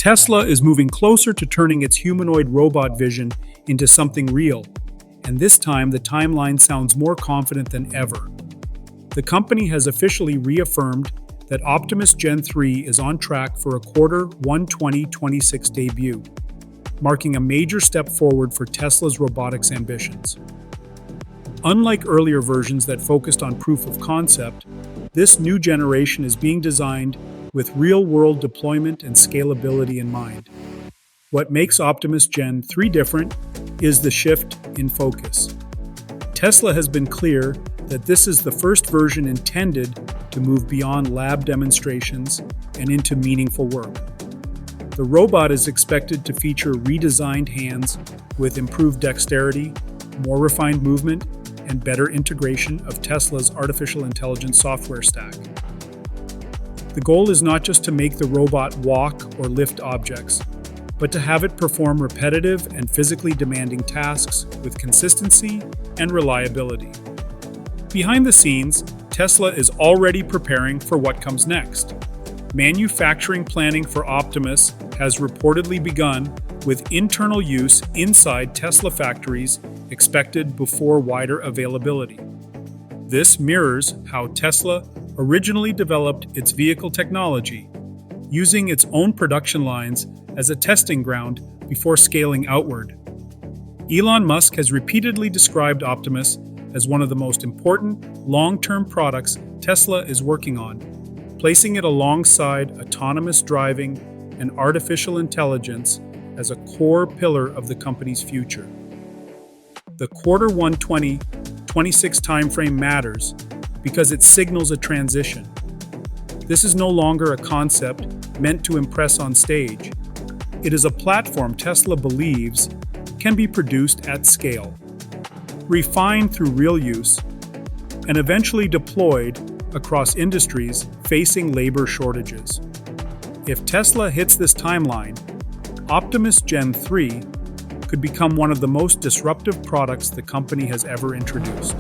Tesla is moving closer to turning its humanoid robot vision into something real, and this time the timeline sounds more confident than ever. The company has officially reaffirmed that Optimus Gen 3 is on track for a Q1 2026 debut, marking a major step forward for Tesla's robotics ambitions. Unlike earlier versions that focused on proof of concept, this new generation is being designed with real-world deployment and scalability in mind. What makes Optimus Gen 3 different is the shift in focus. Tesla has been clear that this is the first version intended to move beyond lab demonstrations and into meaningful work. The robot is expected to feature redesigned hands with improved dexterity, more refined movement, and better integration of Tesla's artificial intelligence software stack. The goal is not just to make the robot walk or lift objects, but to have it perform repetitive and physically demanding tasks with consistency and reliability. Behind the scenes, Tesla is already preparing for what comes next. Manufacturing planning for Optimus has reportedly begun, with internal use inside Tesla factories expected before wider availability. This mirrors how Tesla originally developed its vehicle technology, using its own production lines as a testing ground before scaling outward. Elon Musk has repeatedly described Optimus as one of the most important long-term products Tesla is working on, placing it alongside autonomous driving and artificial intelligence as a core pillar of the company's future. The Q1 2026 timeframe matters because it signals a transition. This is no longer a concept meant to impress on stage. It is a platform Tesla believes can be produced at scale, refined through real use, and eventually deployed across industries facing labor shortages. If Tesla hits this timeline, Optimus Gen 3 could become one of the most disruptive products the company has ever introduced.